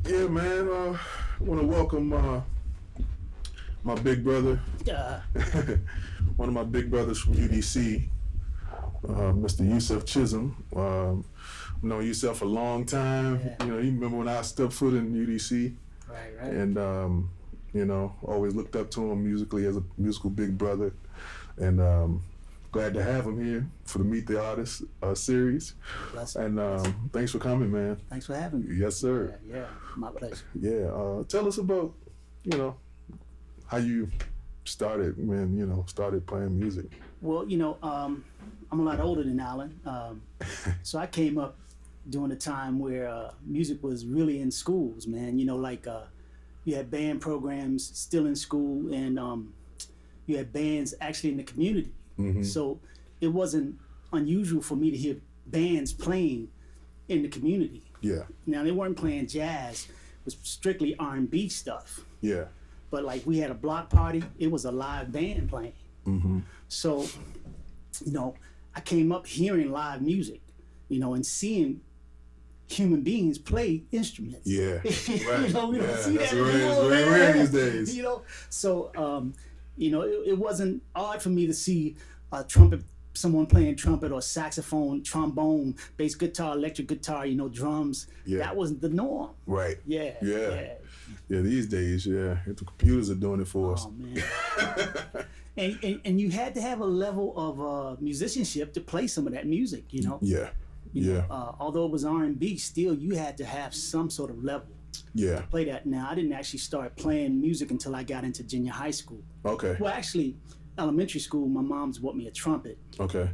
Yeah, man. I want to welcome my big brother, one of my big brothers from UDC, Mr. Yusef Chisholm. I've known Yusef a long time. Yeah. You know, you remember when I stepped foot in UDC, Right. and you know, always looked up to him musically as a musical big brother, and glad to have him here for the Meet the Artist series. Blessing. And thanks for coming, man. Thanks for having me. Yes, sir. Yeah, my pleasure. Yeah, tell us about, you know, how you started playing music. Well, I'm a lot older than Allyn, so I came up during a time where music was really in schools, man. You had band programs still in school, and you had bands actually in the community. Mm-hmm. So it wasn't unusual for me to hear bands playing in the community. Yeah. Now, they weren't playing jazz, it was strictly R&B stuff. Yeah. But like we had a block party, it was a live band playing. Mm-hmm. So, I came up hearing live music, and seeing human beings play instruments. Yeah. Right. We don't see that's that very rare these days. So, it wasn't odd for me to see someone playing trumpet or saxophone, trombone, bass guitar, electric guitar, drums. Yeah. That wasn't the norm. Right. Yeah. Yeah, these days, the computers are doing it for us. Oh, man. and you had to have a level of musicianship to play some of that music, Yeah. Although it was R&B, still you had to have some sort of level Yeah. to play that. Now, I didn't actually start playing music until I got into junior high school. Okay. Well, actually, elementary school, my mom's bought me a trumpet. Okay.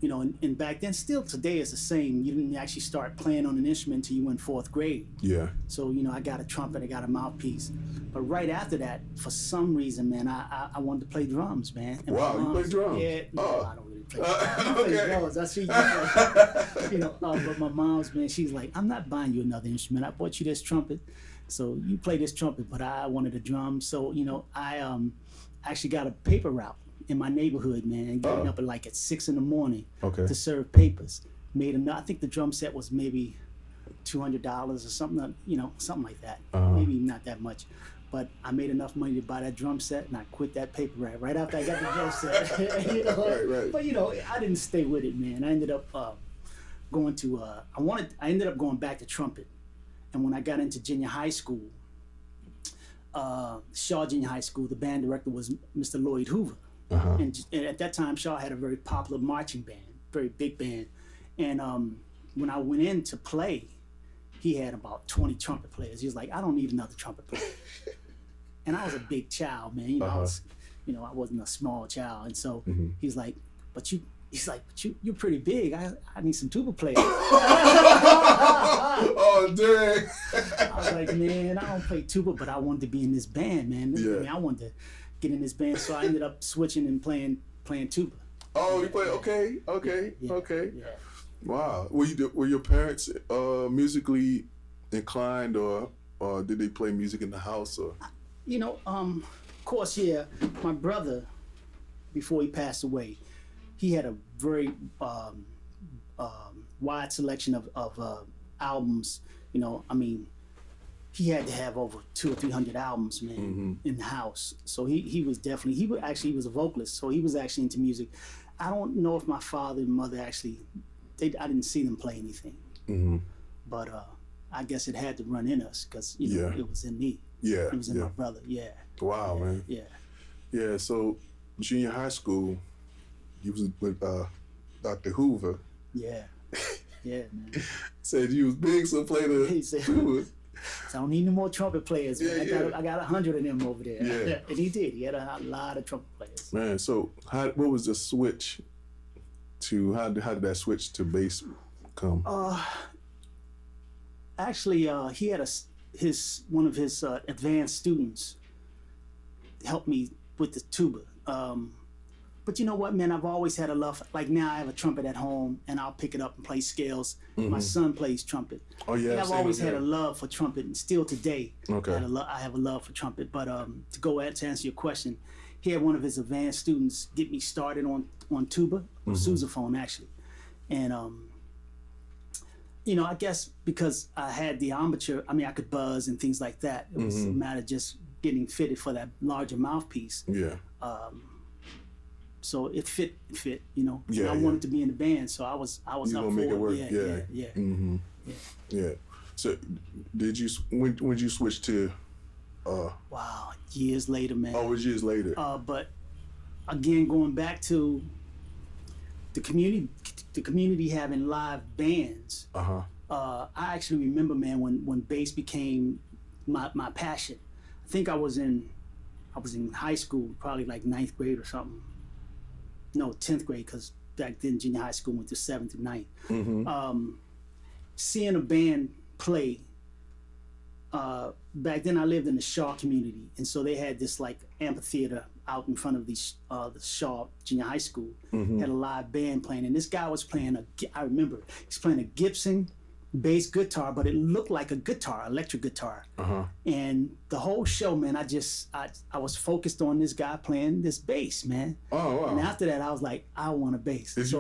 you know, and back then, still today it's the same. You didn't actually start playing on an instrument until you went 4th grade. Yeah. So, you know, I got a trumpet, I got a mouthpiece. But right after that, for some reason, man, I wanted to play drums, man. And Wow, you play drums? Yeah, no, I don't really play drums. I Okay. play drums. I see, you know, but my mom's, man, she's like, I'm not buying you another instrument. I bought you this trumpet. So you play this trumpet, but I wanted a drum. So, you know, I actually got a paper route in my neighborhood, man, getting up at 6 in the morning to serve papers. Made enough. I think the drum set was maybe $200 or something, you know, something like that. Maybe not that much. But I made enough money to buy that drum set, and I quit that paper route right after I got the drum set. You know? Right. But, you know, I didn't stay with it, man. I ended up going to, I ended up going back to trumpet. And when I got into junior high school, Shaw Junior High School, the band director was Mr. Lloyd Hoover. And at that time, Shaw had a very popular marching band, very big band. And when I went in to play, he had about 20 trumpet players. He was like, I don't need another trumpet player. And I was a big child, man. You know, I wasn't a small child. And so he's like, but you're pretty big. I need some tuba players. Oh, dang. I was like, man, I don't play tuba, but I wanted to be in this band, man. Yeah. I mean, I wanted to get in this band, so I ended up switching and playing tuba. Oh, you play? Okay. Yeah. Wow. Were your parents musically inclined, or did they play music in the house? Or You know, of course, yeah. My brother, before he passed away, he had a very wide selection of albums. You know, I mean, he had to have over 200 or 300 albums, man, in the house. So he was definitely, he was a vocalist, so he was actually into music. I don't know if my father and mother actually, I didn't see them play anything. But I guess it had to run in us because, you know, it was in me. Yeah. It was in my brother, yeah. Wow, man. Yeah. Yeah, so junior high school, you was with Dr. Hoover. Yeah. Yeah, man. Said you was big, so play the He said, tuba. So I don't need no more trumpet players. Man. Yeah, I got 100 of them over there. Yeah. And he did. He had a lot of trumpet players. Man, so what was the switch to, how did that switch to bass come? Actually, he had one of his advanced students help me with the tuba. But you know what, man? I've always had a love. Like now, I have a trumpet at home, and I'll pick it up and play scales. My son plays trumpet. Oh yeah, and I've always had a love for trumpet, and still today, Okay. I have a love for trumpet. But to answer your question, he had one of his advanced students get me started on tuba, or sousaphone actually, and you know, I guess because I had the embouchure, I mean, I could buzz and things like that. It was a matter of just getting fitted for that larger mouthpiece. Yeah. So it fit, you know. Yeah, I wanted to be in the band, so I was You up gonna for make it. it work? Yeah. Yeah. So did you, when did you switch to, Wow, years later, man. it was years later. But again, going back to the community having live bands. I actually remember, man, when bass became my passion. I think I was in high school, probably like 9th grade or something. No, 10th grade, because back then junior high school went to 7th to 9th. Seeing a band play. Back then I lived in the Shaw community, and so they had this like amphitheater out in front of the Shaw Junior High School. Had a live band playing, and this guy was playing I remember he's playing a Gibson bass guitar, but it looked like a guitar, electric guitar. And the whole show, man, I was focused on this guy playing this bass, man. Oh wow. And after that, I was like, I want a bass. Did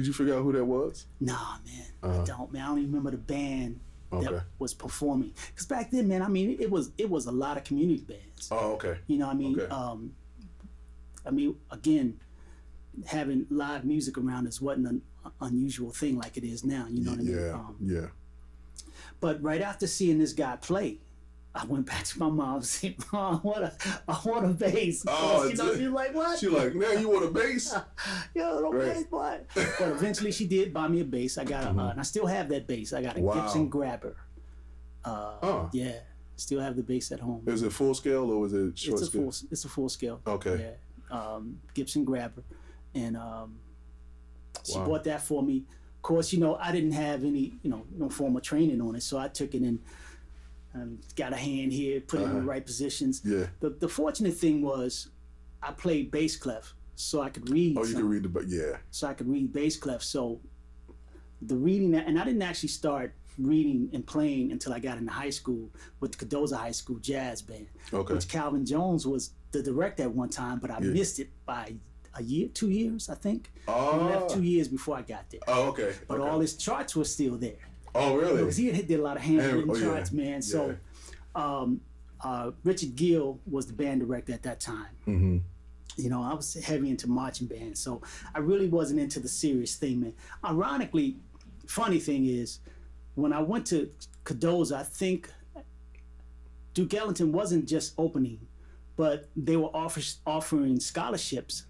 you figure out who that was? Nah, man, I don't, man. I don't even remember the band that Okay. was performing. Because back then, man, I mean, it was a lot of community bands. Oh, okay. You know what I mean? Okay. I mean, again, having live music around us wasn't an unusual thing like it is now. You know what I mean? Yeah. But right after seeing this guy play, I went back to my mom and said, Mom, I want a bass. Oh, You know, she's like, what? She like, now you want a bass? Yo, no Right. bass, boy. But eventually she did buy me a bass. I got and I still have that bass. I got a Wow. Gibson Grabber. Yeah, still have the bass at home. Is it full scale or was it short It's a scale? it's a full scale. Okay. Yeah. Gibson Grabber, and She bought that for me. Of course, I didn't have any, no formal training on it, so I took it and got a hand here, put it in the right positions. Yeah. The fortunate thing was I played bass clef, so I could read. Oh, you could read the So I could read bass clef. So the reading, and I didn't actually start reading and playing until I got into high school with the Cardozo High School Jazz Band, which Calvin Jones was the director at one time, but I missed it by a year, 2 years, I think. He left 2 years before I got there. Oh, okay. But all his charts were still there. Oh, really? Because he did a lot of handwritten charts, man. So Richard Gill was the band director at that time. Mm-hmm. I was heavy into marching bands, so I really wasn't into the serious thing, man. Ironically, funny thing is, when I went to Cardozo, I think Duke Ellington wasn't just opening, but they were offering scholarships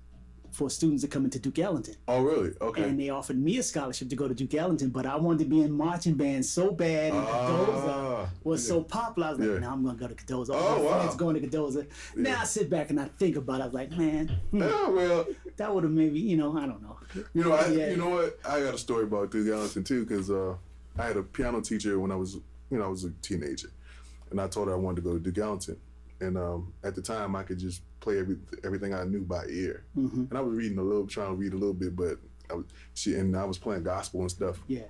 for students to come into Duke Ellington. Oh, really? Okay. And they offered me a scholarship to go to Duke Ellington, but I wanted to be in marching band so bad, and Cardozo was so popular. I was like, I'm going to go to Cardozo. Oh, my friends going to Cardozo. Now I sit back and I think about it. I was like, man, that would have maybe, I don't know. You know what? I got a story about Duke Ellington too, because I had a piano teacher when I was a teenager, and I told her I wanted to go to Duke Ellington. And at the time, I could just play everything I knew by ear. And I was trying to read a little bit, but I was playing gospel and stuff. Yeah.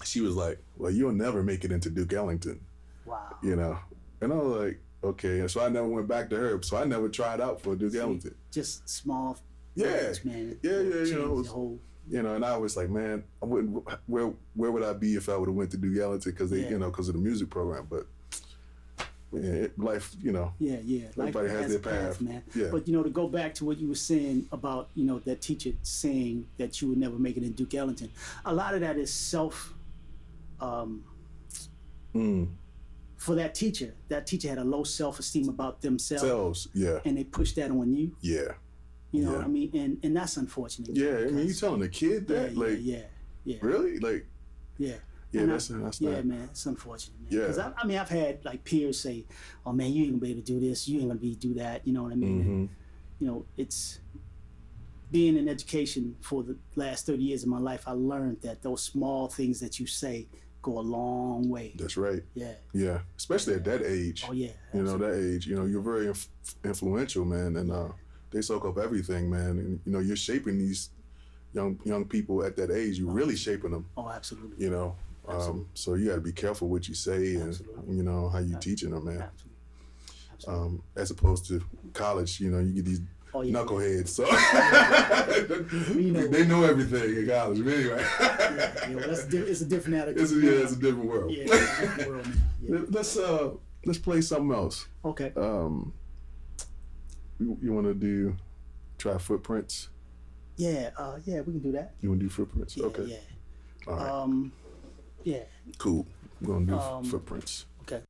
She was like, "Well, you'll never make it into Duke Ellington." Wow. And I was like, "Okay." And so I never went back to her. So I never tried out for Duke Ellington. Just small. Yeah. Man. Yeah. And I was like, man, I wouldn't. Where would I be if I would have went to Duke Ellington? Because because of the music program, but. Yeah, life, everybody has their path, man. Yeah. But to go back to what you were saying about that teacher saying that you would never make it in Duke Ellington, a lot of that is self. For that teacher had a low self-esteem about themselves. And they pushed that on you. Yeah. You know what I mean, and that's unfortunate. Yeah, I mean, you telling a kid that, really, Yeah. Yeah, that's yeah, man, it's unfortunate, man. Because I've had peers say, "Oh man, you ain't gonna be able to do this. You ain't gonna do that." You know what I mean? And, it's being in education for the last 30 years of my life. I learned that those small things that you say go a long way. That's right. Yeah. Yeah, especially at that age. Oh yeah. That age. You're very influential, man, and they soak up everything, man. And you're shaping these young people at that age. You're really shaping them. Oh, absolutely. So you got to be careful what you say and how you teaching them, man. Absolutely. As opposed to college, you get these knuckleheads, so they know everything in college. But anyway, it's a different attitude. It's a different world. Yeah, it's a different world, man. Yeah. Let's play something else. Okay. You want to try Footprints? Yeah, we can do that. You want to do Footprints? Yeah, okay. Yeah. All right. Yeah. Cool. We're going to do Footprints. Okay.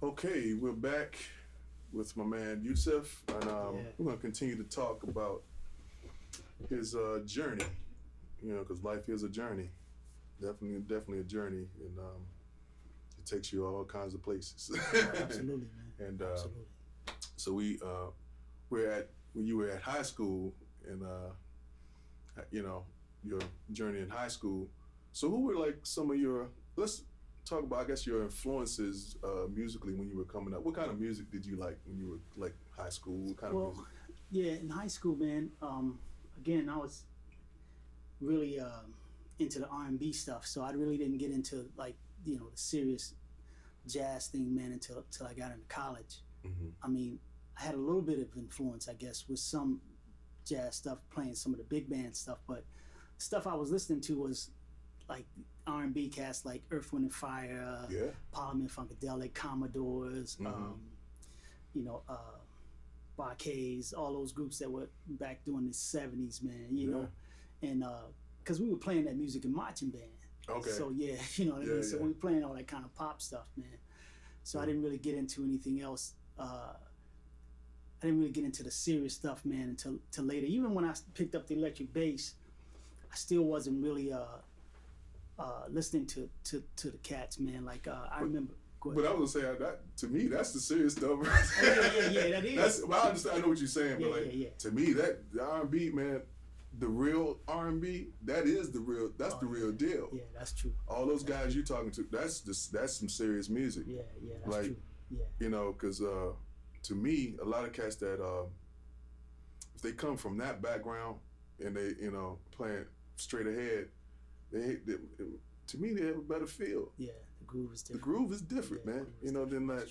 Okay, we're back with my man Yusef, and we're gonna continue to talk about his journey. You know, because life is a journey, definitely a journey, and it takes you all kinds of places. Absolutely, man. And Absolutely. so when you were at high school, and you know, your journey in high school. So who were like some of your, let's talk about, I guess, your influences musically when you were coming up. What kind of music did you like when you were like high school? What kind of music? Yeah, in high school, man, again, I was really into the R&B stuff, so I really didn't get into like, you know, the serious jazz thing, man, until I got into college. Mm-hmm. I mean, I had a little bit of influence, I guess, with some jazz stuff, playing some of the big band stuff, but stuff I was listening to was like R&B cast like Earth, Wind and Fire, Parliament Funkadelic, Commodores, you know, Barcades, all those groups that were back during the 70s, man, you know, and because we were playing that music in marching band. Okay. So yeah, you know what I mean? So we were playing all that kind of pop stuff, man. So I didn't really get into anything else. I didn't really get into the serious stuff, man, until later. Even when I picked up the electric bass, I still wasn't really listening to the cats, man. Like I remember. But I was gonna say that to me, that's the serious stuff. Yeah, that is. Well, I understand. I know what you're saying, but like to me, that the R&B, man, the real R&B, that is the real. That's the real deal. Yeah, that's true. All those guys you talking to, that's some serious music. Yeah, that's like, true. Yeah. You know, because to me, a lot of cats that if they come from that background and they, you know, playing straight ahead, they to me they have a better feel. Yeah, the groove is different. The groove is different, man. You know, than that.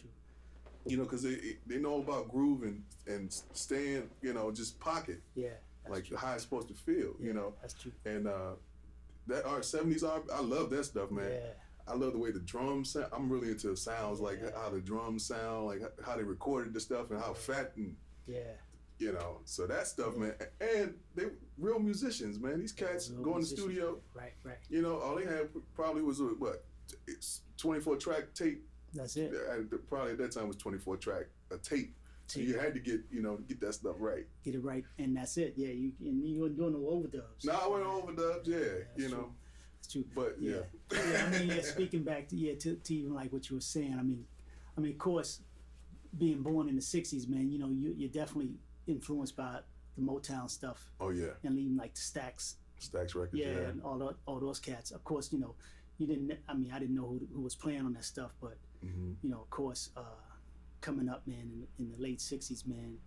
You know, because they know about groove and staying, you know, just pocket. Yeah. Like true. How it's supposed to feel, you know. That's true. And that 70s R&B, I love that stuff, man. Yeah. I love the way the drums sound. I'm really into sounds, like how the drums sound, like how they recorded the stuff and how fat and you know. So that stuff, man. And they real musicians, man. These cats go in the studio. Right. You know, all they had probably was what, it's 24 track tape. That's it. Probably at that time was 24 track a tape. So you had to get that stuff right. Get it right, and that's it. Yeah, you weren't doing no overdubs. No, I went overdubs. Yeah, you know. It's true. But yeah. I mean, speaking back to even like what you were saying. I mean, of course, being born in the '60s, man, you know, you're definitely influenced by the Motown stuff. Oh yeah. And even like the Stax Records. Yeah, and all those cats. Of course, you know, I didn't know who was playing on that stuff, but you know, of course, coming up, man, in the late '60s, man,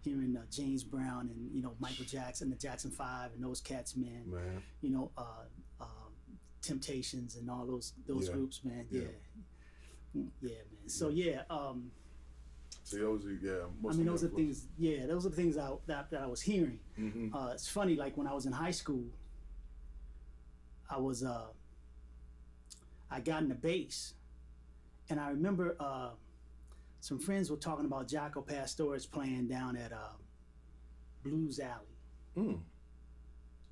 hearing James Brown and you know Michael Jackson, the Jackson 5, and those cats, man. You know, Temptations and all those groups, man. Yeah, man. So yeah. See, those are those are things. Yeah, those are the things that I was hearing. It's funny, like when I was in high school, I got into bass, and I remember some friends were talking about Jaco Pastorius playing down at Blues Alley. And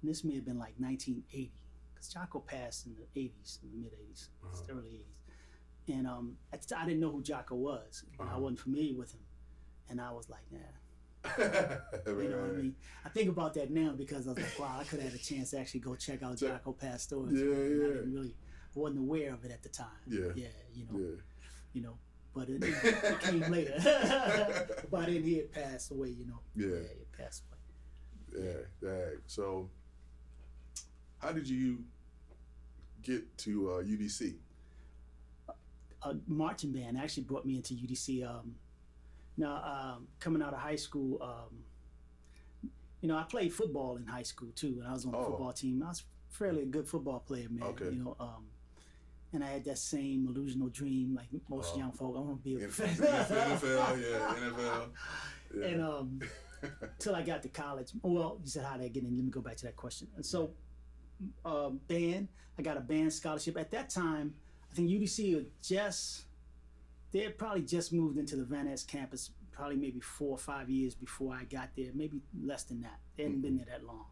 this may have been like 1980, because Jaco passed in the 80s, in the mid 80s, the early 80s. And I didn't know who Jaco was, and I wasn't familiar with him, and I was like, nah. You know what I mean? I think about that now because I was like, wow, I could have had a chance to actually go check out Jaco Pastorius. I wasn't aware of it at the time. You know, but it came later. By then he had passed away, you know. He had passed away. So, how did you get to UDC? Marching band actually brought me into UDC. Coming out of high school, you know, I played football in high school too, and I was on the football team. I was fairly a good football player, man. Okay. You know, and I had that same illusional dream, like most young folk. I want to be a professional. NFL. Yeah. And till I got to college. Well, you said how did I get in? Let me go back to that question. And so, band. I got a band scholarship at that time. I think UDC they had probably just moved into the Van Ness campus probably maybe 4 or 5 years before I got there, maybe less than that. They hadn't been there that long.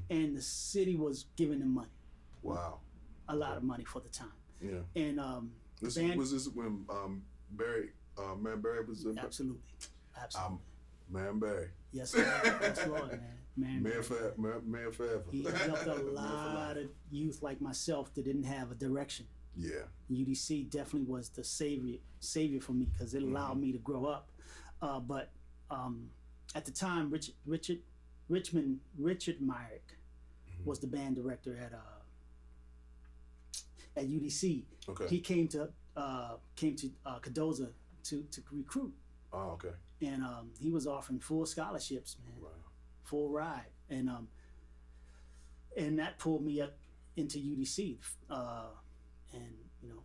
And the city was giving them money. Wow. A lot of money for the time. Yeah. And was this when Barry, Man Barry was Absolutely. Man Barry. Yes, sir. Yes, Lord, man. Man forever. He helped a lot of youth like myself that didn't have a direction. Yeah. UDC definitely was the savior for me because it allowed me to grow up. But at the time, Richard Myrick was the band director at UDC. Okay. He came to Cardozo to recruit. Oh, okay. And he was offering full scholarships, man. Wow. Full ride, and that pulled me up into UDC. And you know,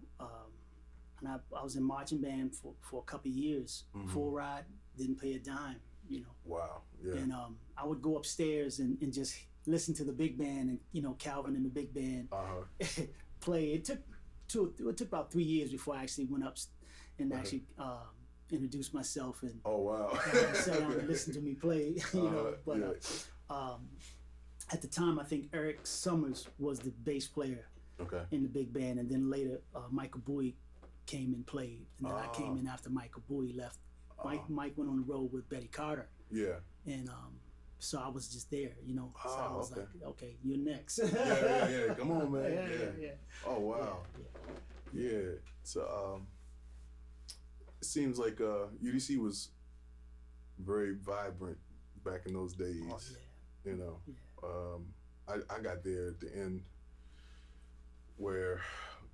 and I was in marching band for a couple of years. Full ride, didn't pay a dime. You know. Wow. Yeah. And I would go upstairs and just listen to the big band and you know Calvin and the big band play. It took about 3 years before I actually went up and actually introduced myself and sat down and listened to me play. You know, but at the time I think Eric Summers was the bass player. In the big band, and then later Michael Bowie came and played, and then I came in after Michael Bowie left. Mike went on the road with Betty Carter. Yeah. And so I was just there, you know. So I was like, okay, you're next. Yeah. Come on, man. Yeah. Oh wow. Yeah. So it seems like UDC was very vibrant back in those days. Oh yeah. You know. Yeah. I got there at the end where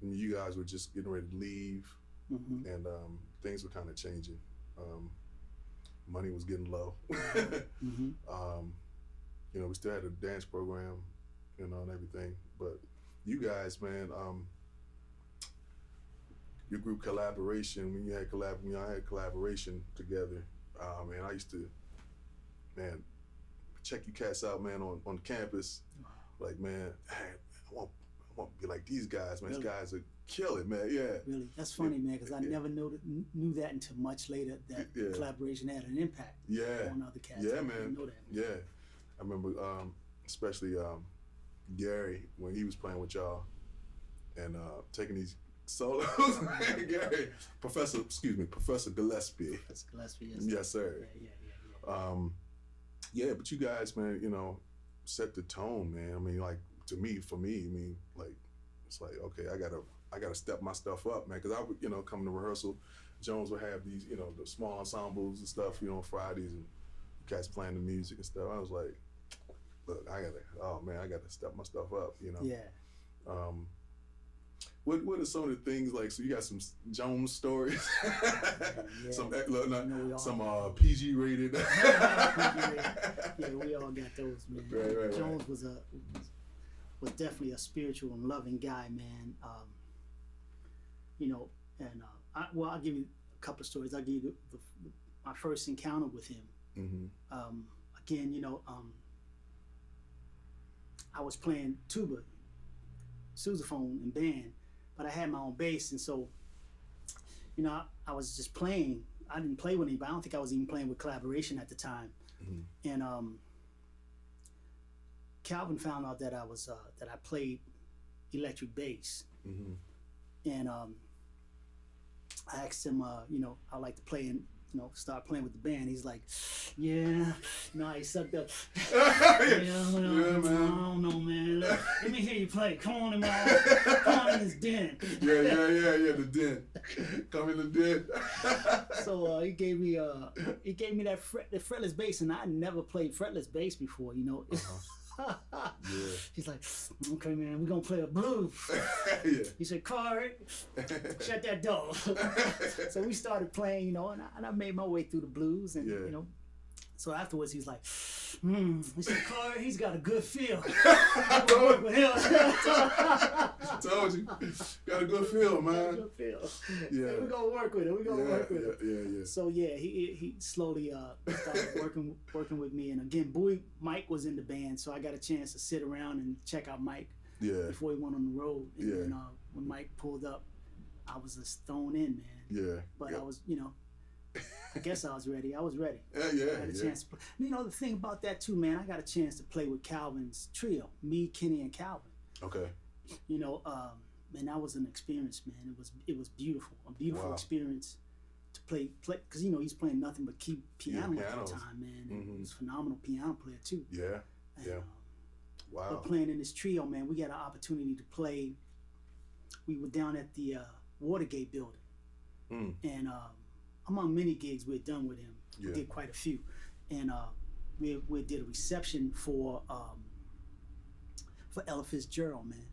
you guys were just getting ready to leave, and things were kind of changing. Money was getting low. You know, we still had a dance program, you know, and everything. But you guys, man, your group collaboration, when y'all had collaboration together, man, I used to, man, check you cats out, man, on campus. Like, man, hey, I want to be like these guys, man. Really? These guys are killing, man. Yeah. Really, that's funny, man, because I never knew that until much later that collaboration had an impact on other cats. Yeah, I man. Didn't know that, man. Yeah, I remember, especially Gary when he was playing with y'all and taking these solos. Gary, Professor Gillespie. Professor Gillespie, yes. Yes, sir. Yeah. Yeah, but you guys, man, you know, set the tone, man. I mean, like. For me, I mean, like, it's like, okay, I gotta step my stuff up, man, because I would, you know, come to rehearsal, Jones would have these, you know, the small ensembles and stuff, you know, on Fridays, and cats playing the music and stuff. I was like, look, I gotta step my stuff up, you know. Yeah. What are some of the things, like, so you got some Jones stories? Yeah. Some PG rated. Yeah, we all got those, man. Right. Jones was definitely a spiritual and loving guy, man. You know, and I'll give you a couple of stories. I'll give you my first encounter with him. Mm-hmm. Again, you know, I was playing tuba, sousaphone, and band, but I had my own bass, and so, you know, I was just playing. I didn't play with anybody. I don't think I was even playing with collaboration at the time. Mm-hmm. And Calvin found out that I played electric bass. Mm-hmm. And I asked him, you know, I like to play and, you know, start playing with the band. He's like, yeah, no, he sucked up. Yeah, man. I don't know, man. Let me hear you play. Come on in this den. Yeah, the den. Come in the den. So he gave me that fretless bass, and I never played fretless bass before, you know. Yeah. He's like, okay, man, we're gonna play a blues. Yeah. He said, Card, shut that door. So we started playing, you know, and I made my way through the blues, and you know, so afterwards he's like, he said, Card, he's got a good feel. I work with him. Told you, got a good feel, man. Good feel. Yeah, we're gonna work with him. Yeah. So yeah, he slowly started working with me, and again, Mike was in the band, so I got a chance to sit around and check out Mike before he went on the road. And then, when Mike pulled up, I was just thrown in, man. Yeah. But I was, you know, I guess I was ready. I was ready. Yeah. I had a chance to play. You know, the thing about that too, man, I got a chance to play with Calvin's trio, me, Kenny, and Calvin. Okay. You know, man, that was an experience, man. It was beautiful, a beautiful experience to play, because, you know, he's playing nothing but key piano at the time, man. Mm-hmm. He was a phenomenal piano player too. Yeah. And, but playing in this trio, man, we got an opportunity to play. We were down at the Watergate building, and among many gigs we had done with him, we did quite a few, and we did a reception for Ella Fitzgerald, man.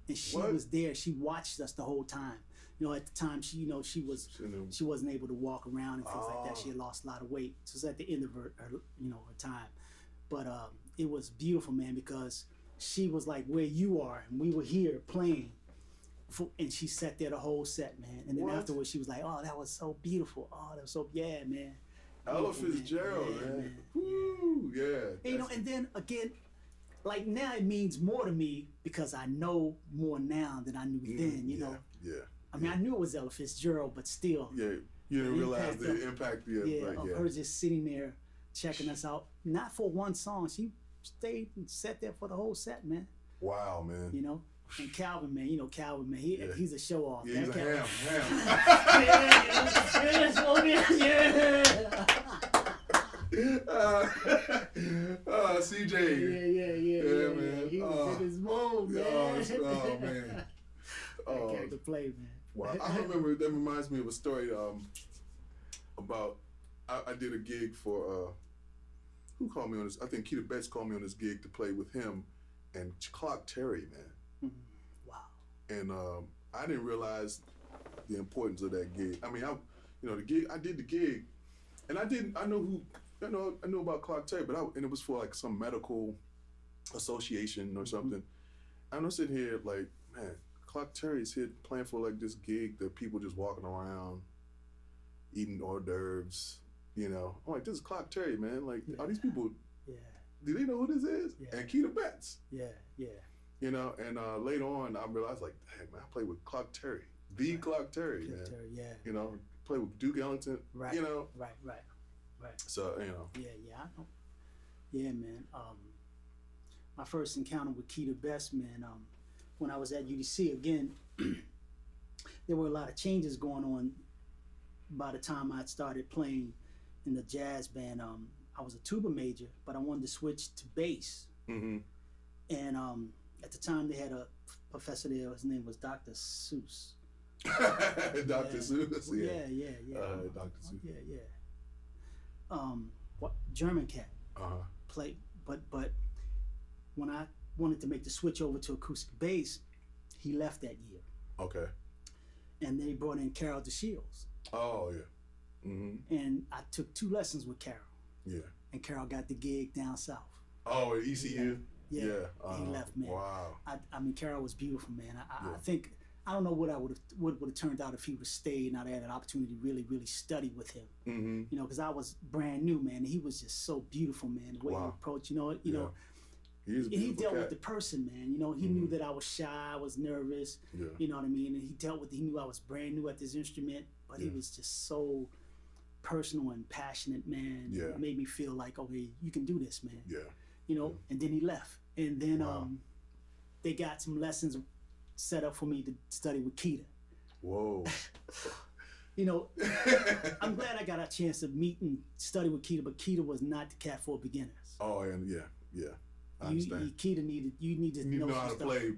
And she was there. She watched us the whole time. You know, at the time, she wasn't able to walk around and things like that. She had lost a lot of weight. So it was at the end of her time. But it was beautiful, man, because she was like where you are, and we were here playing. And she sat there the whole set, man. And then afterwards, she was like, "Oh, that was so beautiful. Oh, that was so man." Ella Fitzgerald, man. Woo, yeah. And, you know, and then again, like now it means more to me because I know more now than I knew then, you know? Yeah. I mean, I knew it was Ella Fitzgerald, but still. Yeah, you didn't realize the impact. Of her just sitting there checking us out. Not for one song. She stayed and sat there for the whole set, man. Wow, man. You know? And Calvin, man, he's a show off. Yeah, he's a ham. CJ. Yeah, man. He was in his mode, man. Oh, man. Character play, man. Wow, I remember, that reminds me of a story about, I did a gig for, who called me on this? I think Keita Betts called me on this gig to play with him and Clark Terry, man. Wow. And I didn't realize the importance of that gig. I mean, I did the gig, and I knew about Clark Terry, and it was for like some medical association or something. I'm sitting here like, man, Clark Terry's here playing for like this gig that people just walking around, eating hors d'oeuvres, you know. I'm like, this is Clark Terry, man. Like, are these people? Yeah. Do they know who this is? Yeah. And Keita Betts. Yeah. You know, and later on, I realized, like, dang, man, I played with Clark Terry, Clark Terry, man. Terry, yeah. You know, played with Duke Ellington. Right. You know. Right. So, you know. Yeah, I know. Yeah, man. My first encounter with Keita Betts, man, when I was at UDC, again, there were a lot of changes going on by the time I started playing in the jazz band. I was a tuba major, but I wanted to switch to bass. And at the time, they had a professor there. His name was Dr. Seuss. Dr. Seuss. Yeah. Dr. Seuss. Yeah. What German cat played, but when I wanted to make the switch over to acoustic bass, he left that year. Okay. And they brought in Carol DeShields. Oh yeah. And I took 2 lessons with Carol. Yeah. And Carol got the gig down south. Oh, at ECU. Yeah. He left, man. Wow. I mean, Carol was beautiful, man. I think I don't know what would have turned out if he would have stayed and I'd had an opportunity to really study with him. You know, because I was brand new, man. He was just so beautiful, man. The way he approached, you know. He dealt with the person, man. You know, he knew that I was shy, I was nervous. You know what I mean? And he knew I was brand new at this instrument, but he was just so personal and passionate, man. Yeah. It made me feel like, okay, you can do this, man. Yeah. You know, and then he left. And then they got some lessons set up for me to study with Keita. Whoa. You know, I'm glad I got a chance to meet and study with Keita, but Keita was not the cat for beginners. Oh, and yeah. I understand. Keita you need to know how to stuff. play.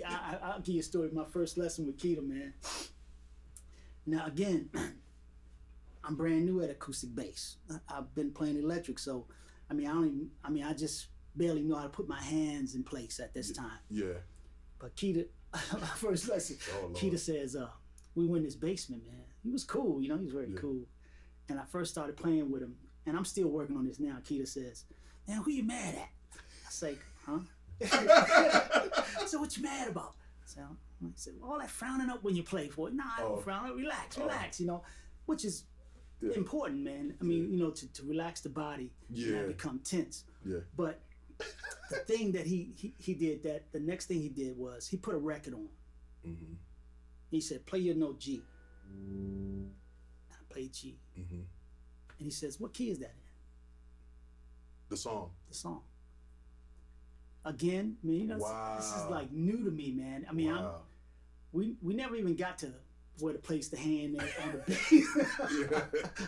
I'll give you a story. My first lesson with Keita, man. Now again, I'm brand new at acoustic bass. I've been playing electric, so I just barely know how to put my hands in place at this time. Yeah. But Keita, my first lesson, Keita says, we went in his basement, man. He was cool, you know, he was very cool. And I first started playing with him, and I'm still working on this now. Keita says, man, who you mad at? I say, huh? So what you mad about? So I said, well, all that frowning up when you play for it. Nah, I don't frown up, relax, you know, which is important, man. I mean, you know, to relax the body and not become tense. Yeah. But the thing that he did, that the next thing he did was he put a record on. He said, play your note G. And I played G. And he says, what key is that in? The song. Again, I mean, you know, this is like new to me, man. I mean, we never even got to where to place the hand there on the bass,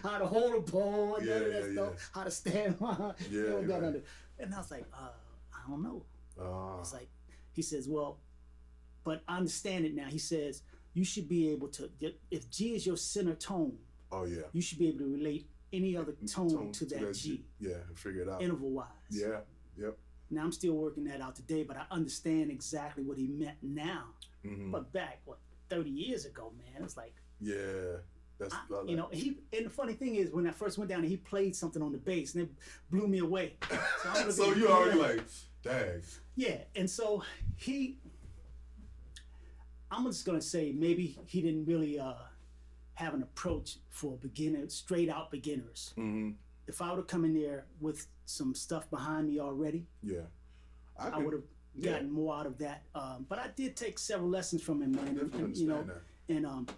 how to hold a bow, and none of that stuff, how to stand on. And I was like, I don't know. It's like, he says, well, but I understand it now. He says, you should be able to, if G is your center tone, you should be able to relate any other tone to that G. Yeah, figure it out. Interval-wise. Yeah, yep. Now, I'm still working that out today, but I understand exactly what he meant now. But back, 30 years ago, man, it's like... Yeah. You know, and the funny thing is, when I first went down there, he played something on the bass, and it blew me away. So you already like, dang. Yeah, and so I'm just gonna say maybe he didn't really have an approach for beginners, straight out beginners. If I would have come in there with some stuff behind me already, I would have gotten more out of that. But I did take several lessons from him, man. And, you know, and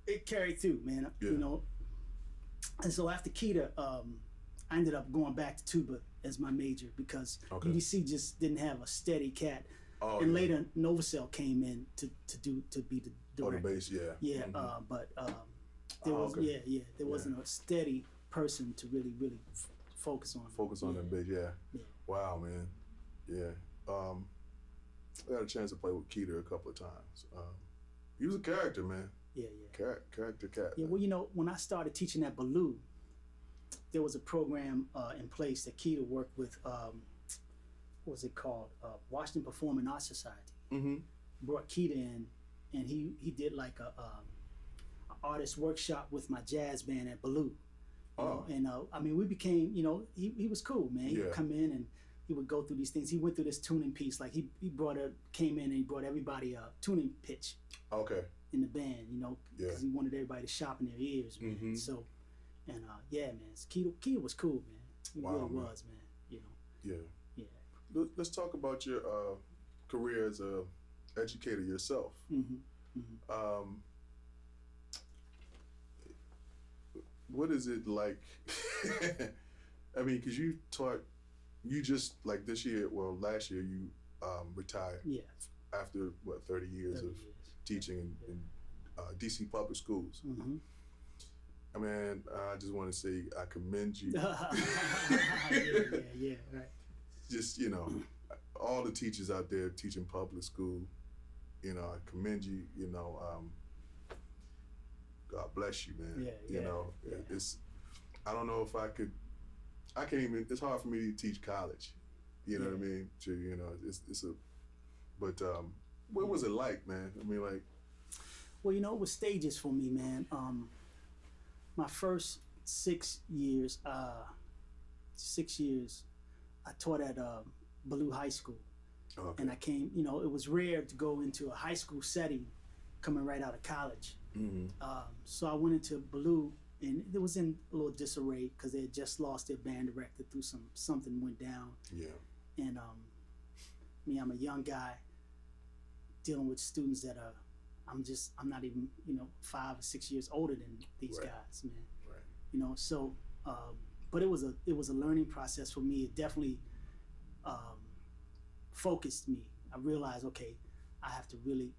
it carried through, man. You know, and so after Keita, I ended up going back to tuba as my major because UDC just didn't have a steady cat. And later Novacell came in to be the director. The bass, but there was there wasn't a steady person to really focus on. Focus on that bass, Wow, man. Yeah. I got a chance to play with Keita a couple of times. He was a character, man. Character cat. Yeah, well, you know, when I started teaching at Ballou, there was a program in place that Keita worked with, what was it called? Washington Performing Arts Society. Brought Keita in, and he did like a artist workshop with my jazz band at Ballou. And I mean, we became, you know, he was cool, man. He would come in and he would go through these things. He went through this tuning piece, like he came in and he brought everybody a tuning pitch. In the band, you know, because he wanted everybody to sharpen their ears, man. So, and man, Keita was cool, man. He really was, man. You know. Yeah. Let's talk about your career as a educator yourself. What is it like? I mean, because you just like this year, last year you retired. After 30 years of teaching in DC public schools. I mean, I just want to say I commend you. Right. Just, you know, all the teachers out there teaching public school, you know, I commend you. You know, God bless you, man. Yeah, you know, it's. I don't know if I could. I can't even. It's hard for me to teach college. You know what I mean? To you know, it's a. But what was it like, man? I mean, like. Well, you know, it was stages for me, man. My first 6 years, I taught at Ballou High School. Okay. And I came, you know, it was rare to go into a high school setting coming right out of college. Mm-hmm. So I went into Ballou, and it was in a little disarray because they had just lost their band director through something went down. Yeah. And I'm a young guy dealing with students that are, I'm not even, you know, 5 or 6 years older than these guys, man. Right. You know, so, but it was a learning process for me. It definitely focused me. I realized, okay, I have to really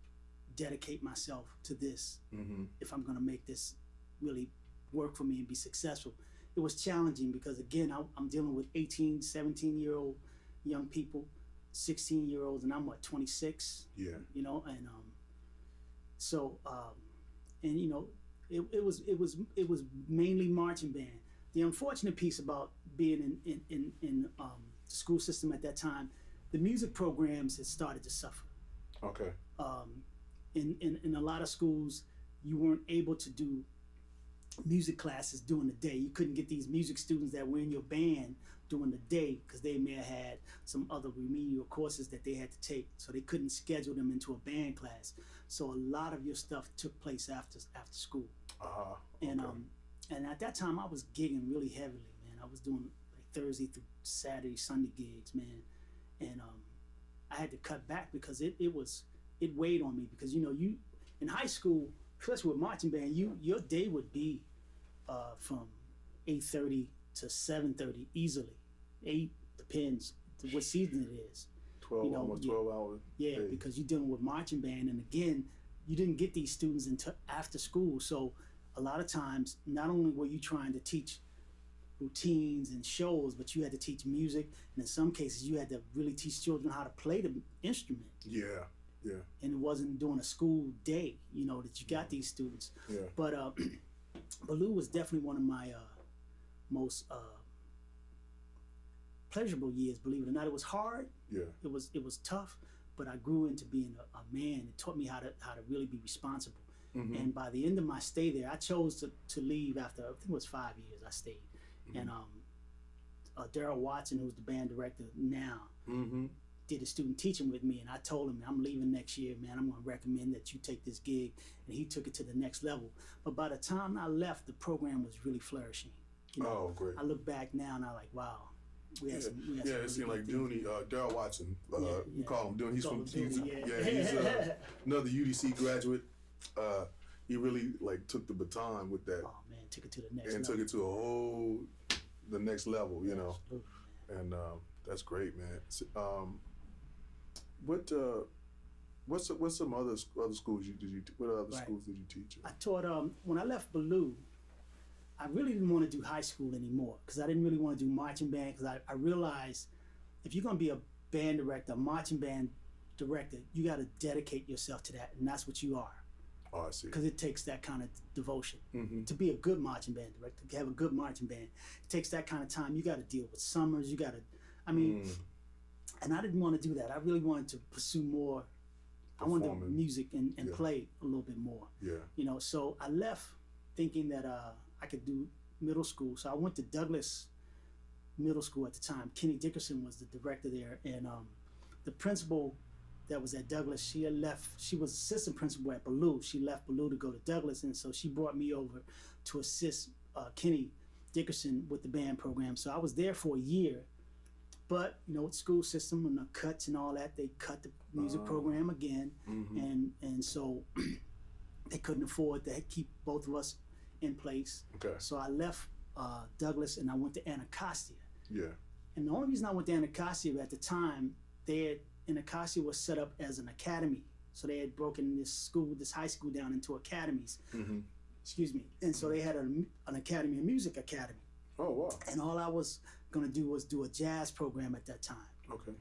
dedicate myself to this if I'm gonna make this really work for me and be successful. It was challenging because, again, I'm dealing with 18, 17-year-old young people, 16-year-olds, and I'm 26. Yeah. You know, and so and you know, it was mainly marching band. The unfortunate piece about being in the school system at that time, the music programs had started to suffer. Okay. In a lot of schools, you weren't able to do music classes during the day. You couldn't get these music students that were in your band during the day because they may have had some other remedial courses that they had to take, so they couldn't schedule them into a band class. So a lot of your stuff took place after school. Okay. And at that time I was gigging really heavily, man. I was doing like Thursday through Saturday, Sunday gigs, man. And I had to cut back because it weighed on me because, you know, you in high school, especially with marching band, your day would be from 8:30 to 7:30 easily. 8 depends what season it is. 12, you know, almost 12 hours. Yeah, day. because you're dealing with marching band, and again, you didn't get these students until after school. So a lot of times, not only were you trying to teach routines and shows, but you had to teach music, and in some cases, you had to really teach children how to play the instrument. Yeah. Yeah. And it wasn't during a school day, you know, that you got these students. Yeah. But Ballou was definitely one of my most pleasurable years, believe it or not. It was hard. Yeah. It was tough, but I grew into being a man. It taught me how to really be responsible. Mm-hmm. And by the end of my stay there, I chose to leave after, I think it was 5 years I stayed. Mm-hmm. And Daryl Watson, who's the band director now, did a student teaching with me, and I told him, I'm leaving next year, man. I'm going to recommend that you take this gig, and he took it to the next level. But by the time I left, the program was really flourishing. You know, oh, great. I look back now and I'm like, wow. It seemed like Dooney, Daryl Watson, we call him Dooney. He's he's another UDC graduate. He really like took the baton with that. Oh man, took it to the next and level. took it to the next level, you know. Absolutely, and that's great, man. What's some other schools what other schools did you teach at? I taught when I left Ballou, I really didn't want to do high school anymore because I didn't really want to do marching band, because I realized if you're going to be a band director, a marching band director, you got to dedicate yourself to that, and that's what you are. Oh, I see. Because it takes that kind of devotion. To be a good marching band director, to have a good marching band, it takes that kind of time. You got to deal with summers. You got to, and I didn't want to do that. I really wanted to pursue more. I wanted to do music and play a little bit more. Yeah. You know, so I left thinking that I could do middle school. So I went to Douglas Middle School at the time. Kenny Dickerson was the director there, and the principal that was at Douglas, she had left. She was assistant principal at Ballou. She left Ballou to go to Douglas, and so she brought me over to assist Kenny Dickerson with the band program. So I was there for a year, but you know, with school system and the cuts and all that, they cut the music program again, and so they couldn't afford to keep both of us in place. Okay. So I left Douglas and I went to Anacostia. Yeah. And the only reason I went to Anacostia at the time, Anacostia was set up as an academy. So they had broken this high school down into academies. Excuse me. And so they had an academy, a music academy. Oh, wow. And all I was going to do was do a jazz program at that time. Okay.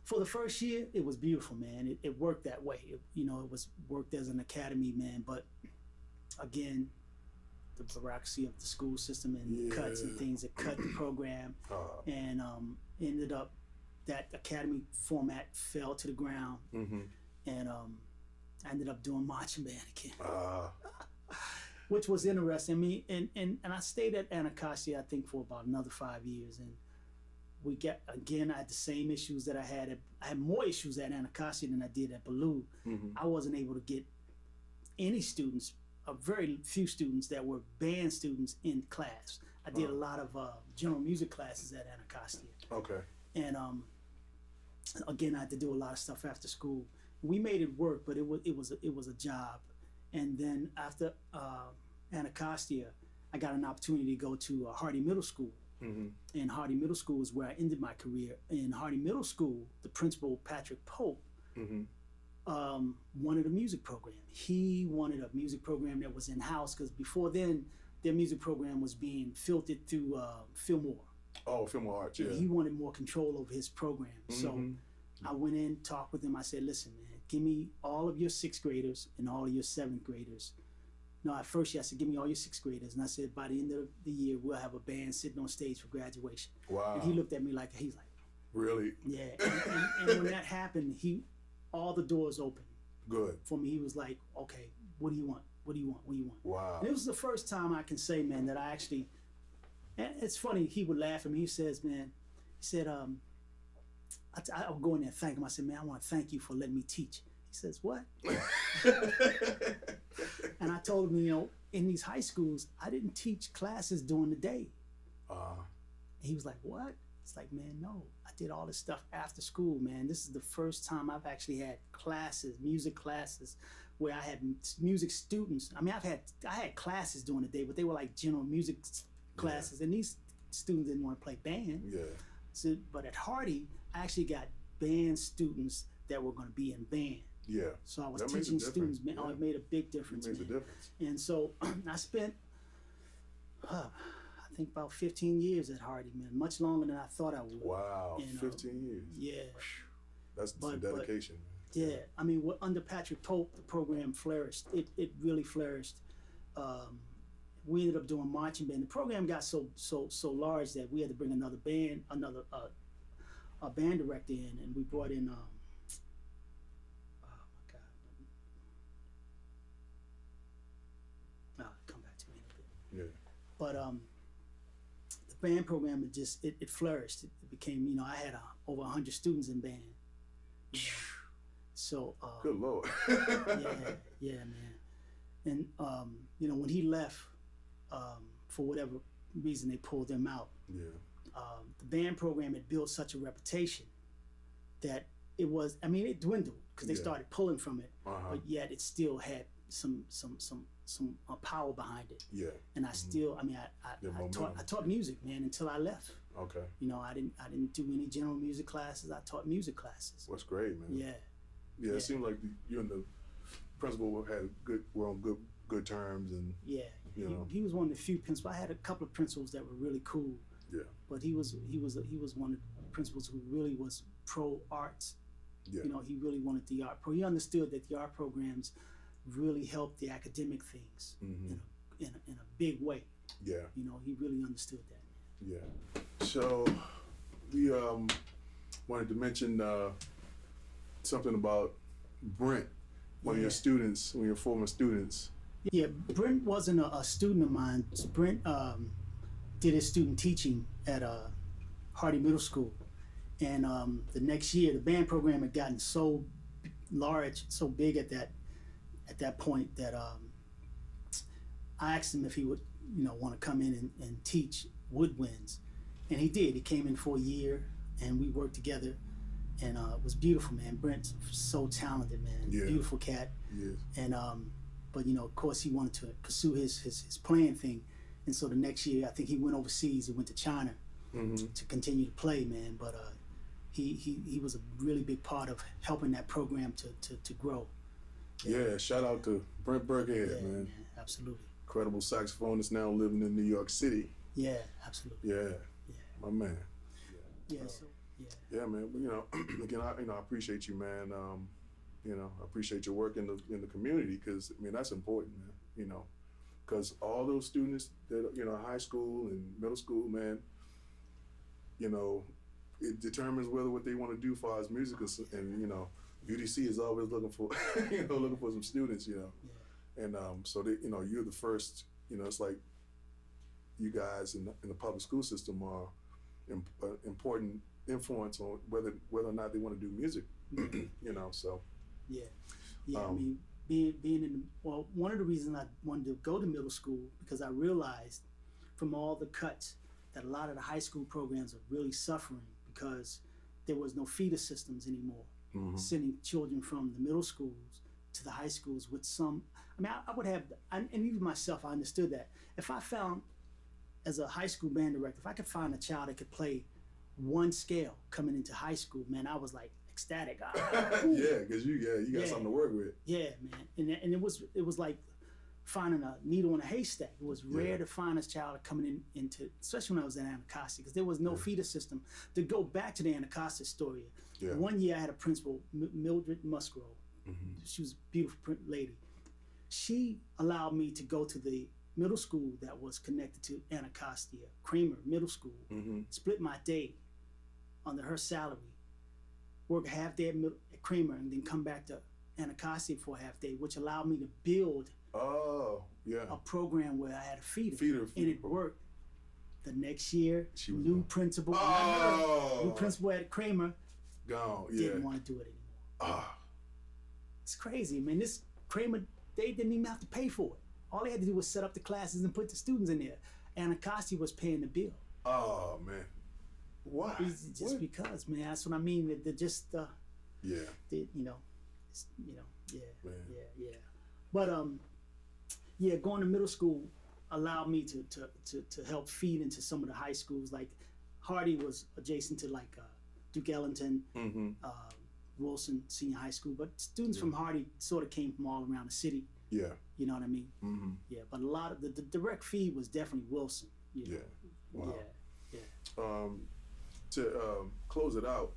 For the first year, it was beautiful, man. It worked that way. It was worked as an academy, man. But again, the bureaucracy of the school system and cuts and things that cut the program, and ended up that academy format fell to the ground, and I ended up doing marching band again, which was interesting. I mean, and I stayed at Anacostia, I think, for about another 5 years, and I had the same issues that I had more issues at Anacostia than I did at Ballou. I wasn't able to get any students, very few students that were band students in class. I did a lot of general music classes at Anacostia. Okay. And again, I had to do a lot of stuff after school. We made it work, but it was a job. And then after Anacostia, I got an opportunity to go to Hardy Middle School. And Hardy Middle School is where I ended my career. In Hardy Middle School, the principal, Patrick Pope, wanted a music program. He wanted a music program that was in-house, because before then, their music program was being filtered through Fillmore. Oh, Fillmore Arts, yeah. He wanted more control over his program. So I went in, talked with him. I said, listen, man, give me all of your 6th graders and all of your 7th graders. No, at first I said, give me all your 6th graders. And I said, by the end of the year, we'll have a band sitting on stage for graduation. Wow. And he looked at me like, he's like, really? Yeah. And when that happened, all the doors opened. Good. For me, he was like, okay, what do you want? What do you want? What do you want? Wow. And it was the first time I can say, man, that I actually, and it's funny, he would laugh at me. He says, man, he said, I would go in there and thank him. I said, man, I want to thank you for letting me teach. He says, what? And I told him, in these high schools, I didn't teach classes during the day. And he was like, what? It's like, man, no, I did all this stuff after school, man. This is the first time I've actually had classes, music classes, where I had music students. I mean, I had classes during the day, but they were like general music classes, and these students didn't want to play band. Yeah. So, but at Hardy, I actually got band students that were going to be in band. Yeah. So I was teaching students, man. Oh, it made a big difference. It made a difference. And so I spent, I think, about 15 years at Hardy, man. Much longer than I thought I would. Wow, and, 15 years. Yeah. That's some dedication. Yeah, I mean, under Patrick Pope, the program flourished. It really flourished. We ended up doing marching band. The program got so large that we had to bring another band director in, and we brought in. Come back to me in a bit. Yeah. But the band program, it flourished. It became, I had over 100 students in band. So. Good Lord. yeah, man. And when he left, for whatever reason they pulled him out. Yeah. The band program had built such a reputation that it dwindled because they started pulling from it, but yet it still had some power behind it. Yeah. And I still, I taught music, man, until I left. Okay. I didn't do any general music classes. I taught music classes. That's great, man. Yeah. Yeah. It seemed like you and the principal were on good terms, and he was one of the few principals. I had a couple of principals that were really cool. Yeah. But he was one of the principals who really was pro arts. Yeah. He really wanted the art pro. He understood that the art programs really helped the academic things in a big way. Yeah. He really understood that. Yeah. So we wanted to mention something about Brent, one of your students, one of your former students. Yeah, Brent wasn't a student of mine. Brent did his student teaching at Hardy Middle School. And the next year, the band program had gotten so large, so big at that point that I asked him if he would, want to come in and teach woodwinds. And he did. He came in for a year, and we worked together. And it was beautiful, man. Brent's so talented, man. Yeah. Beautiful cat. Yes. And but of course, he wanted to pursue his playing thing. And so the next year, I think he went overseas. He went to China to continue to play, man. But he was a really big part of helping that program to grow. Yeah, shout out to Brent Burkhead, man. Absolutely. Incredible saxophonist now living in New York City. Yeah, absolutely. Yeah, my man. Yeah. Yeah, man. But, again, I appreciate you, man. I appreciate your work in the community, because I mean that's important, man. Because all those students that high school and middle school, man, it determines whether what they want to do as far as music is, and UDC is always looking for looking for some students, and so they, you're the first. It's like you guys in the public school system are important influence on whether or not they want to do music. So I mean, being one of the reasons I wanted to go to middle school, because I realized from all the cuts that a lot of the high school programs are really suffering, because there was no feeder systems anymore, sending children from the middle schools to the high schools with some. I mean, I would have, and even myself, I understood that if I found, as a high school band director, if I could find a child that could play one scale coming into high school, man, I was like ecstatic. Yeah, because you got something to work with. Yeah, man, and it was like finding a needle in a haystack. It was rare to find a child coming into, especially when I was at Anacostia, because there was no feeder system. To go back to the Anacostia story, one year I had a principal, Mildred Musgrove. She was a beautiful lady. She allowed me to go to the middle school that was connected to Anacostia, Kramer Middle School, split my day under her salary, work a half day at Kramer, and then come back to Anacostia for a half day, which allowed me to build a program where I had a feeder. And it worked. The next year, new principal, new principal at Kramer, didn't want to do it anymore. It's crazy, man. This Kramer, they didn't even have to pay for it. All they had to do was set up the classes and put the students in there. Anacostia was paying the bill. Oh, man. Why? Just because, man. That's what I mean. They're just, Man. But going to middle school allowed me to help feed into some of the high schools. Like Hardy was adjacent to like Duke Ellington, Wilson Senior High School, but students from Hardy sort of came from all around the city. Yeah. You know what I mean? Yeah, but a lot of the direct feed was definitely Wilson. Wow. To close it out,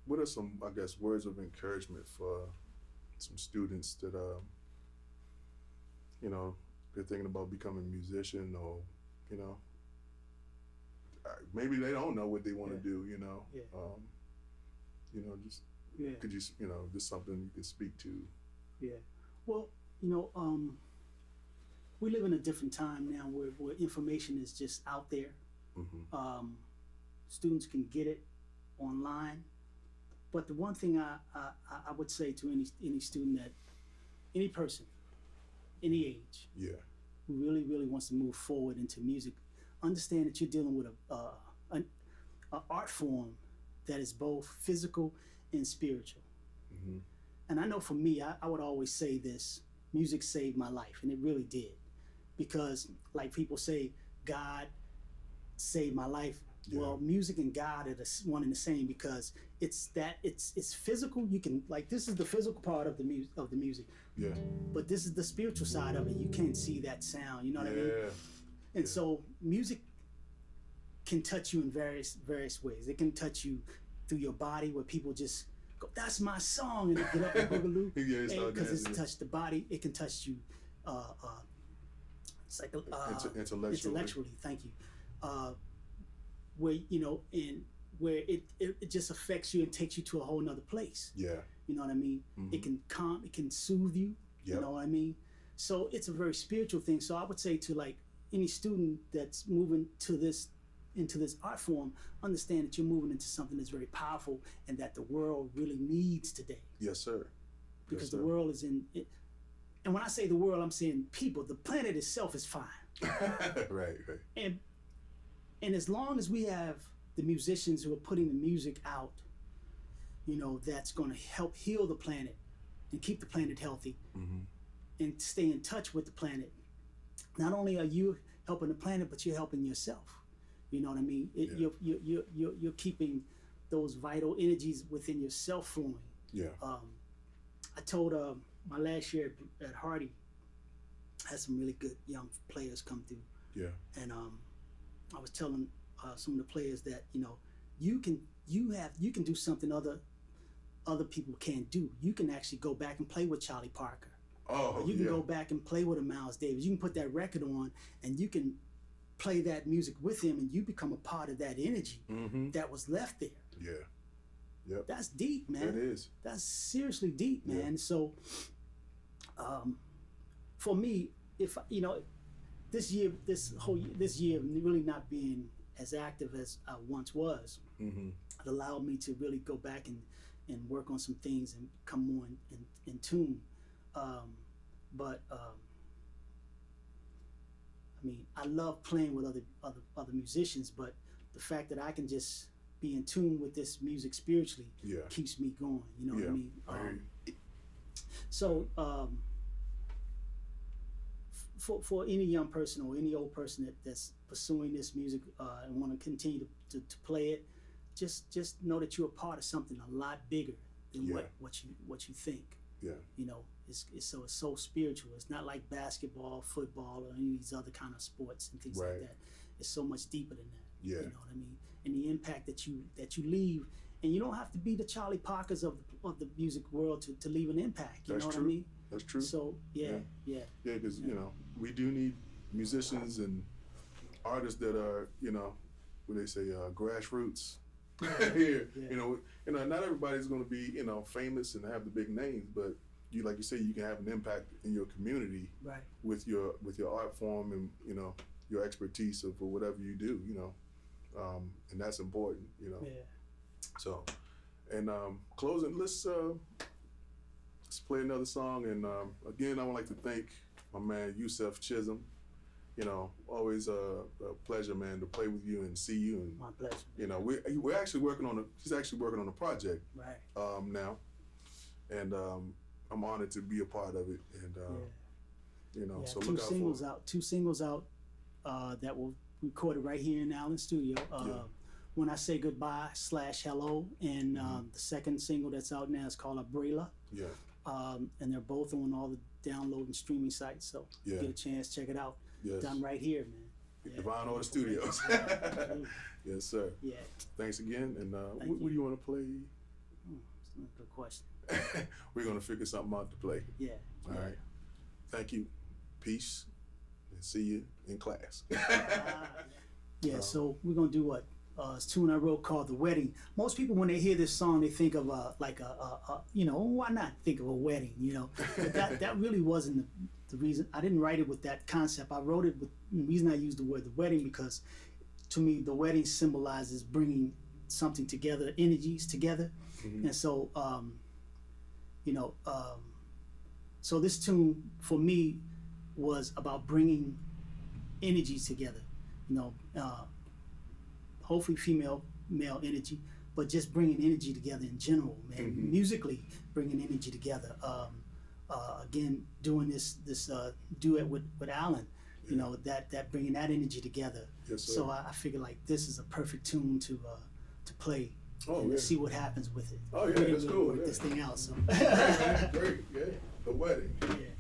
what are some, I guess, words of encouragement for some students that they're thinking about becoming a musician, or maybe they don't know what they want to do, could you, just something you could speak to? Yeah. Well, we live in a different time now where information is just out there. Students can get it online. But the one thing I would say to any student, that any person, any age, who really, really wants to move forward into music, understand that you're dealing with an art form that is both physical and spiritual. And I know for me, I would always say this: music saved my life, and it really did. Because like people say, God saved my life. Well, music and God are one and the same, because it's physical. You can, like, this is the physical part of the music. Yeah. But this is the spiritual side of it. You can't see that sound. You know what I mean? And so music can touch you in various ways. It can touch you through your body, where people just go, "That's my song," and they get up and boogaloo. Because it's touched the body. It can touch you. It's like intellectually. Thank you. Where where it just affects you and takes you to a whole nother place. Yeah. You know what I mean? It can it can soothe you. You know what I mean? So it's a very spiritual thing. So I would say to like any student that's moving into this art form, understand that you're moving into something that's very powerful and that the world really needs today. Yes, sir. Because the world is in it. And when I say the world, I'm saying people. The planet itself is fine. Right. And as long as we have the musicians who are putting the music out, that's going to help heal the planet and keep the planet healthy, and stay in touch with the planet. Not only are you helping the planet, but you're helping yourself. You know what I mean? You're keeping those vital energies within yourself flowing. Yeah. I told my last year at Hardy, had some really good young players come through. Yeah. And I was telling some of the players that you can do something other people can't do. You can actually go back and play with Charlie Parker. Oh, you can go back and play with a Miles Davis. You can put that record on and you can play that music with him, and you become a part of that energy that was left there. Yeah. Yep. That's deep, man. That is. That's seriously deep, man. Yeah. So, for me, if this year really not being as active as I once was, it allowed me to really go back and work on some things and come more in tune. But I mean, I love playing with other musicians, but the fact that I can just be in tune with this music spiritually keeps me going. You know what I mean? So for any young person or any old person that's pursuing this music and want to continue to play it, just know that you're a part of something a lot bigger than what you think. Yeah. It's so spiritual. It's not like basketball, football, or any of these other kind of sports and things like that. It's so much deeper than that. Yeah. You know what I mean? And the impact that you leave, and you don't have to be the Charlie Parkers of the music world to leave an impact. You know what I mean? That's true. So yeah, because we do need musicians and artists that are what they say grassroots. Here, not everybody's going to be famous and have the big names, but like you say, you can have an impact in your community with your art form and your expertise of whatever you do, and that's important, So, and closing, let's play another song, and again, I would like to thank my man Yusef Chisholm. Always a pleasure, man, to play with you and see you. And my pleasure. We're actually working on he's actually working on a project now, and I'm honored to be a part of it. And so look out two singles out that were recorded right here in Allyn Studio. When I Say Goodbye /Hello, and the second single that's out now is called Umbrella. Yeah. And they're both on all the download and streaming sites. So get a chance, check it out. Yes. Done right here, man. Divine Order Studios. Yes, sir. Yeah. Thanks again. And what do you want to play? That's a good question. We're going to figure something out to play. Yeah. All right. Thank you. Peace. And see you in class. So we're going to do what? It's a tune I wrote called The Wedding. Most people, when they hear this song, they think of why not think of a wedding, But that really wasn't the reason. I didn't write it with that concept. I wrote it with the reason I used the word the wedding because to me, the wedding symbolizes bringing something together, energies together. And so, so this tune for me was about bringing energies together, hopefully female, male energy, but just bringing energy together in general, man. Musically, bringing energy together. Again, doing this duet with Allyn, that bringing that energy together. Yes, sir. So I figure like this is a perfect tune to play. And see what happens with it. Oh yeah, that's cool. Work this thing out. So. Great, yeah. The Wedding. Yeah.